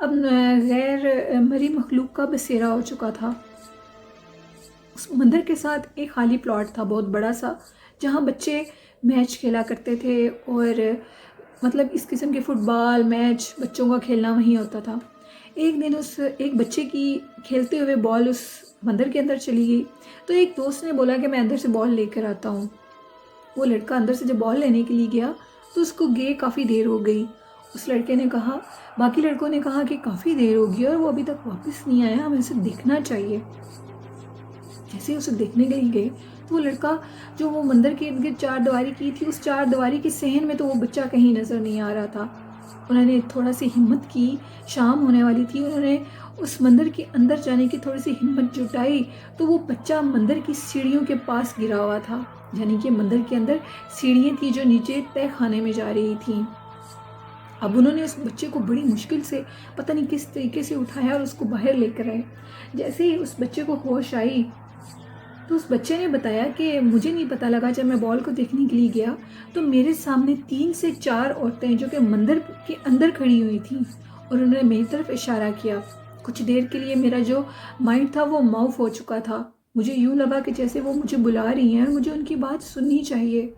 اب غیر مری مخلوق کا بسیرا ہو چکا تھا۔ اس مندر کے ساتھ ایک خالی پلاٹ تھا بہت بڑا سا، جہاں بچے میچ کھیلا کرتے تھے، اور مطلب اس قسم کے فٹ بال میچ بچوں کا کھیلنا وہیں ہوتا تھا۔ ایک دن ایک بچے کی کھیلتے ہوئے بال اس مندر کے اندر چلی گئی، تو ایک دوست نے بولا کہ میں اندر سے بال لے کر آتا ہوں۔ وہ لڑکا اندر سے جب بال لینے کے لیے گیا تو اس کو گئے کافی دیر ہو گئی۔ اس لڑکے نے کہا، باقی لڑکوں نے کہا کہ کافی دیر ہوگی اور وہ ابھی تک واپس نہیں آیا، ہمیں اسے دیکھنا چاہیے۔ جیسے اسے دیکھنے کے لیے گئے تو وہ لڑکا جو وہ مندر کے ارد گرد چار دیواری کی تھی، اس چار دیواری کے صحن میں تو وہ بچہ کہیں نظر نہیں آ رہا تھا۔ انہوں نے تھوڑا سی ہمت کی، شام ہونے والی تھی، انہوں نے اس مندر کے اندر جانے کی تھوڑی سی ہمت جٹائی تو وہ بچہ مندر کی سیڑھیوں کے پاس گرا ہوا تھا، یعنی کہ مندر کے اندر سیڑھیاں تھیں جو نیچے تہہ خانے میں جا رہی تھیں۔ اب انہوں نے اس بچے کو بڑی مشکل سے پتہ نہیں کس طریقے سے اٹھایا اور اس کو باہر لے کر آئے۔ جیسے ہی اس بچے کو ہوش آئی تو اس بچے نے بتایا کہ مجھے نہیں پتہ لگا، جب میں بال کو دیکھنے کے لیے گیا تو میرے سامنے 3 سے 4 عورتیں جو کہ مندر کے اندر کھڑی ہوئی تھیں، اور انہوں نے میری طرف اشارہ کیا۔ کچھ دیر کے لیے میرا جو مائنڈ تھا وہ معاف ہو چکا تھا، مجھے یوں لگا کہ جیسے وہ مجھے بلا رہی ہیں اور مجھے ان کی بات سننی چاہیے۔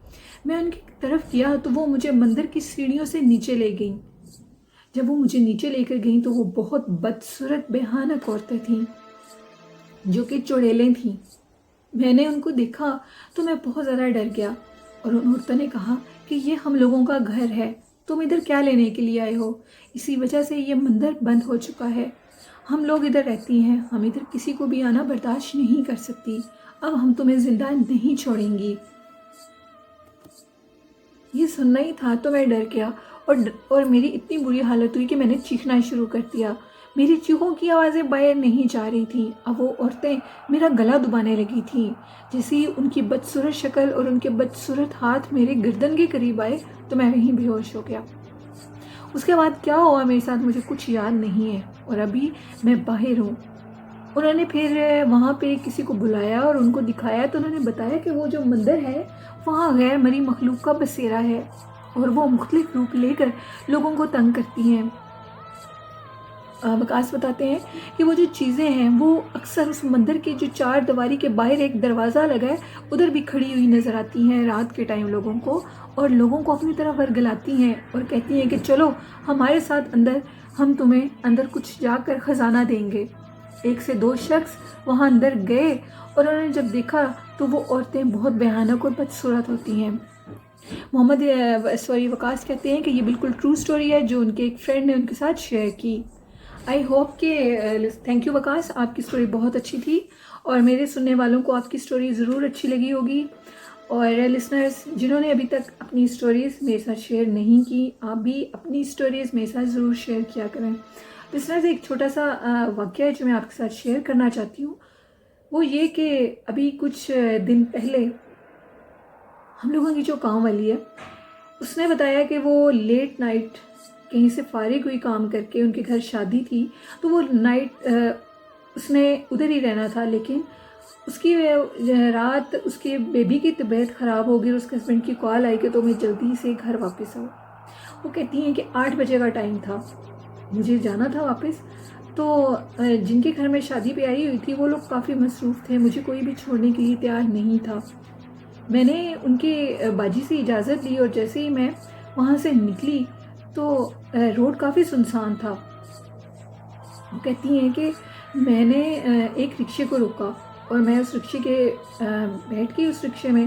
میں ان کی طرف کیا تو وہ مجھے مندر کی سیڑھیوں سے نیچے لے گئیں۔ جب وہ مجھے نیچے لے کر گئیں تو وہ بہت بدصورت بھیانک عورتیں تھیں جو کہ چڑیلیں تھیں۔ میں نے ان کو دیکھا تو میں بہت زیادہ ڈر گیا، اور ان عورتوں نے کہا کہ یہ ہم لوگوں کا گھر ہے، تم ادھر کیا لینے کے لیے آئے ہو؟ اسی وجہ سے یہ مندر بند ہو چکا ہے، ہم لوگ ادھر رہتی ہیں، ہم ادھر کسی کو بھی آنا برداشت نہیں کر سکتی، اب ہم تمہیں زندہ نہیں چھوڑیں گی۔ یہ سننا ہی تھا تو میں ڈر گیا، اور میری اتنی بری حالت ہوئی کہ میں نے چیخنا شروع کر دیا۔ میری چیخوں کی آوازیں باہر نہیں جا رہی تھیں۔ اب وہ عورتیں میرا گلا دبانے لگی تھیں۔ جیسے ہی ان کی بدصورت شکل اور ان کے بدصورت ہاتھ میرے گردن کے قریب آئے تو میں وہیں بے ہوش ہو گیا۔ اس کے بعد کیا ہوا میرے ساتھ مجھے کچھ یاد نہیں ہے، اور ابھی میں باہر ہوں۔ انہوں نے پھر وہاں پہ کسی کو بلایا اور ان کو دکھایا تو انہوں نے بتایا کہ وہ جو مندر ہے وہاں غیر مری مخلوق کا بسیرا ہے، اور وہ مختلف روپ لے کر لوگوں کو تنگ کرتی ہیں۔ وکاس بتاتے ہیں کہ وہ جو چیزیں ہیں وہ اکثر اس مندر کے جو چار دیواری کے باہر ایک دروازہ لگا ہے ادھر بھی کھڑی ہوئی نظر آتی ہیں رات کے ٹائم لوگوں کو، اور لوگوں کو اپنی طرف ورگلاتی ہیں اور کہتی ہیں کہ چلو ہمارے ساتھ اندر، ہم تمہیں اندر کچھ جا کر خزانہ دیں گے۔ 1 سے 2 شخص وہاں اندر گئے، اور انہوں نے جب دیکھا تو وہ عورتیں بہت بھیانک اور بدصورت ہوتی ہیں۔ وکاس کہتے ہیں کہ یہ بالکل ٹرو سٹوری ہے جو ان کے ایک فرینڈ نے ان کے ساتھ شیئر کی۔ آئی ہوپ کہ تھینک یو وکاس، آپ کی سٹوری بہت اچھی تھی، اور میرے سننے والوں کو آپ کی سٹوری ضرور اچھی لگی ہوگی۔ اور لسنرز جنہوں نے ابھی تک اپنی سٹوریز میرے ساتھ شیئر نہیں کی، آپ بھی اپنی سٹوریز میرے ساتھ ضرور شیئر کیا کریں۔ لسنرز ایک چھوٹا سا واقعہ ہے جو میں آپ کے ساتھ شیئر کرنا چاہتی ہوں، وہ یہ کہ ابھی کچھ دن پہلے ہم لوگوں کی جو کام والی ہے اس نے بتایا کہ وہ لیٹ نائٹ کہیں سے فارغ ہوئی کام کر کے، ان کے گھر شادی تھی تو وہ نائٹ اس نے ادھر ہی رہنا تھا، لیکن اس کی رات اس کے بیبی کی طبیعت خراب ہو گئی اور اس کے ہسبینڈ کی کال آئی کہ تمہیں جلدی سے گھر واپس آؤ۔ وہ کہتی ہیں کہ 8 بجے کا ٹائم تھا، مجھے جانا تھا واپس، تو جن کے گھر میں شادی پہ آئی ہوئی تھی وہ لوگ کافی مصروف تھے، مجھے کوئی بھی چھوڑنے کے لیے تیار نہیں تھا۔ میں نے ان کے باجی سے اجازت لی، اور جیسے ہی میں وہاں سے نکلی تو روڈ کافی سنسان تھا۔ وہ کہتی ہیں کہ میں نے ایک رکشے کو روکا، اور میں اس رکشے کے بیٹھ کے اس رکشے میں،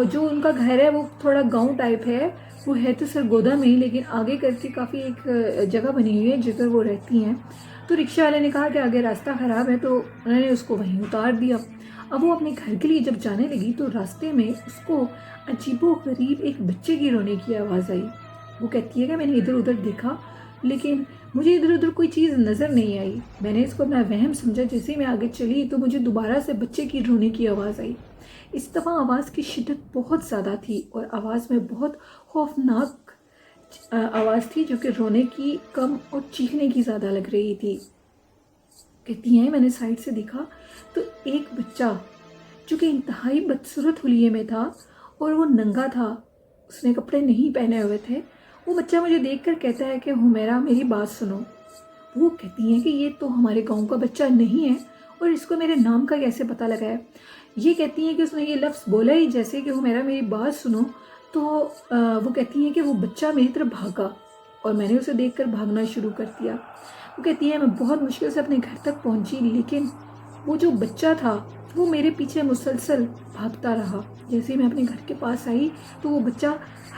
جو ان کا گھر ہے وہ تھوڑا گاؤں ٹائپ ہے، وہ ہے تو سرگودا میں ہی، لیکن آگے کر کے کافی ایک جگہ بنی ہوئی ہے جدھر وہ رہتی ہیں۔ تو رکشہ والے نے کہا کہ آگے راستہ خراب ہے، تو انہوں نے اس کو وہیں اتار دیا۔ اب وہ اپنے گھر کے لیے جب جانے لگی تو راستے میں اس کو عجیب و غریب ایک بچے کی رونے کی آواز آئی۔ وہ کہتی ہے کہ میں نے ادھر ادھر دیکھا لیکن مجھے ادھر ادھر کوئی چیز نظر نہیں آئی، میں نے اس کو اپنا وہم سمجھا۔ جیسے ہی میں آگے چلی تو مجھے دوبارہ سے بچے کی رونے کی آواز آئی۔ اس دفعہ آواز کی شدت بہت زیادہ تھی، اور آواز میں بہت خوفناک آواز تھی جو کہ رونے کی کم اور چیخنے کی زیادہ لگ رہی تھی۔ کہتی ہیں میں نے سائڈ سے دیکھا تو ایک بچہ جو کہ انتہائی بدصورت حلیے میں تھا اور وہ ننگا تھا، اس نے کپڑے نہیں پہنے ہوئے تھے۔ وہ بچہ مجھے دیکھ کر کہتا ہے کہ حمیرہ میری بات سنو۔ وہ کہتی ہیں کہ یہ تو ہمارے گاؤں کا بچہ نہیں ہے اور اس کو میرے نام کا کیسے پتہ لگا ہے. یہ کہتی ہیں کہ اس نے یہ لفظ بولا ہی جیسے کہ وہ میری بات سنو. تو وہ کہتی ہیں کہ وہ بچہ میری طرف بھاگا اور میں نے اسے دیکھ کر بھاگنا شروع کر دیا. وہ کہتی ہیں میں بہت مشکل سے اپنے گھر تک پہنچی، لیکن وہ جو بچہ تھا وہ میرے پیچھے مسلسل بھاگتا رہا. جیسے ہی میں اپنے گھر کے پاس آئی تو وہ بچہ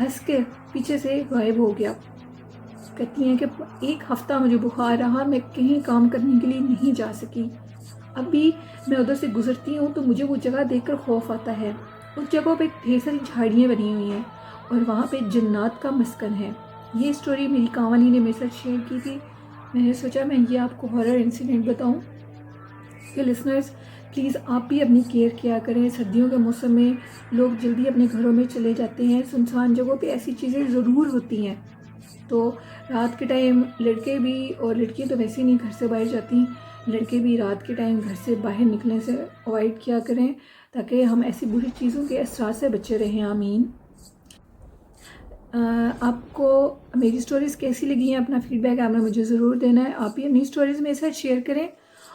ہنس کے پیچھے سے غائب ہو گیا. کہتی ہیں کہ 1 ہفتہ مجھے بخار رہا، میں کہیں کام کرنے کے لیے نہیں جا سکی. اب بھی میں ادھر سے گزرتی ہوں تو مجھے وہ جگہ دیکھ کر خوف آتا ہے. اس جگہ پہ ڈھیر ساری جھاڑیاں بنی ہوئی ہیں اور وہاں پہ جنات کا مسکن ہے. یہ سٹوری میری کام والی نے میرے ساتھ شیئر کی تھی. میں نے سوچا میں یہ آپ کو ہارر انسیڈنٹ بتاؤں. کہ لسنرز پلیز آپ بھی اپنی کیئر کیا کریں. سردیوں کے موسم میں لوگ جلدی اپنے گھروں میں چلے جاتے ہیں. سنسان جگہوں پہ ایسی چیزیں ضرور ہوتی ہیں. تو رات کے ٹائم لڑکے بھی، اور لڑکیاں تو ویسے نہیں گھر سے باہر جاتی، لڑکے بھی رات کے ٹائم گھر سے باہر نکلنے سے اوائڈ کیا کریں تاکہ ہم ایسی بری چیزوں کے اثرات سے بچے رہیں. آمین. آپ کو میری سٹوریز کیسی لگی ہیں؟ اپنا فیڈ بیک آپ نے مجھے ضرور دینا ہے. آپ بھی اپنی سٹوریز میرے ساتھ شیئر کریں.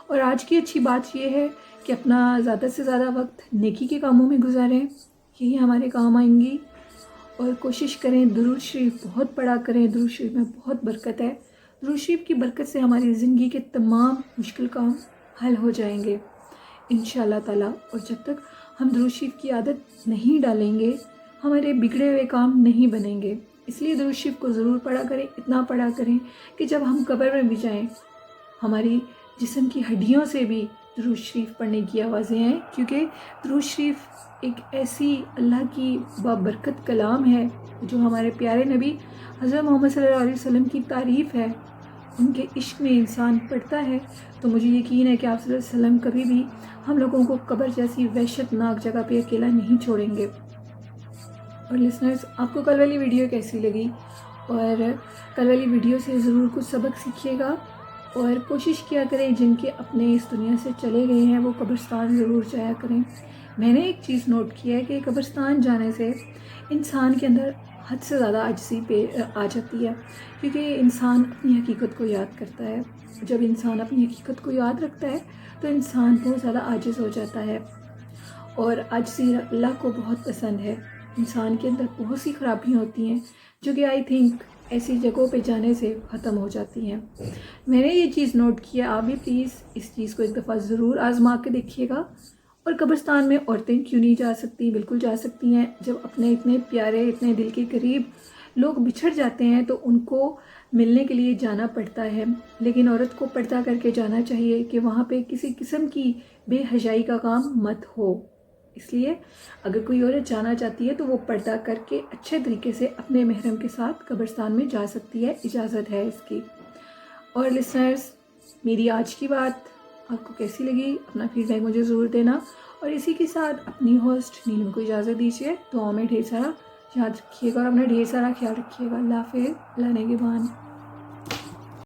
اور آج کی اچھی بات یہ ہے کہ اپنا زیادہ سے زیادہ وقت نیکی کے کاموں میں گزاریں، یہی ہمارے کام آئیں گی. اور کوشش کریں درود شریف بہت پڑھا کریں. درود شریف میں بہت برکت ہے. درود شریف کی برکت سے ہماری زندگی کے تمام مشکل کام حل ہو جائیں گے انشاءاللہ تعالیٰ. اور جب تک ہم درود شریف کی عادت نہیں ڈالیں گے ہمارے بگڑے ہوئے کام نہیں بنیں گے. اس لیے درود شریف کو ضرور پڑھا کریں. اتنا پڑھا کریں کہ جب ہم قبر میں بھی جائیں ہماری جسم کی ہڈیوں سے بھی درود شریف پڑھنے کی آوازیں آئیں. کیونکہ درود شریف ایک ایسی اللہ کی بابرکت کلام ہے جو ہمارے پیارے نبی حضرت محمد صلی اللہ علیہ وسلم کی تعریف ہے. ان کے عشق میں انسان پڑھتا ہے تو مجھے یقین ہے کہ آپ صلی اللہ علیہ وسلم کبھی بھی ہم لوگوں کو قبر جیسی وحشت ناک جگہ پہ اکیلا نہیں چھوڑیں گے. اور لسنرز آپ کو کل والی ویڈیو کیسی لگی؟ اور کل والی ویڈیو سے ضرور کچھ سبق سیکھیے گا. اور کوشش کیا کریں جن کے اپنے اس دنیا سے چلے گئے ہیں وہ قبرستان ضرور جایا کریں. میں نے ایک چیز نوٹ کیا ہے کہ قبرستان جانے سے انسان کے اندر حد سے زیادہ عاجزی پہ آ جاتی ہے. کیونکہ انسان اپنی حقیقت کو یاد کرتا ہے. جب انسان اپنی حقیقت کو یاد رکھتا ہے تو انسان بہت زیادہ عاجز ہو جاتا ہے. اور عاجزی اللہ کو بہت پسند ہے. انسان کے اندر بہت سی خرابیاں ہوتی ہیں جو کہ آئی تھنک ایسی جگہوں پہ جانے سے ختم ہو جاتی ہیں. میں نے یہ چیز نوٹ کیا. آپ بھی پلیز اس چیز کو ایک دفعہ ضرور آزما کے دیکھیے گا. اور قبرستان میں عورتیں کیوں نہیں جا سکتی؟ بالکل جا سکتی ہیں. جب اپنے اتنے پیارے اتنے دل کے قریب لوگ بچھڑ جاتے ہیں تو ان کو ملنے کے لیے جانا پڑتا ہے. لیکن عورت کو پردہ کر کے جانا چاہیے کہ وہاں پہ کسی قسم کی بے حیائی کا کام مت ہو. اس لیے اگر کوئی عورت جانا چاہتی ہے تو وہ پردہ کر کے اچھے طریقے سے اپنے محرم کے ساتھ قبرستان میں جا سکتی ہے. اجازت ہے اس کی. اور لسنرز میری آج کی بات آپ کو کیسی لگی؟ اپنا فیڈ بیک مجھے ضرور دینا. اور اسی کے ساتھ اپنی ہوسٹ نیلم کو اجازت دیجیے. دعاؤں میں ڈھیر سارا یاد رکھیے گا اور اپنا ڈھیر سارا خیال رکھیے گا. اللہ حافظ. اللہ نگہبان.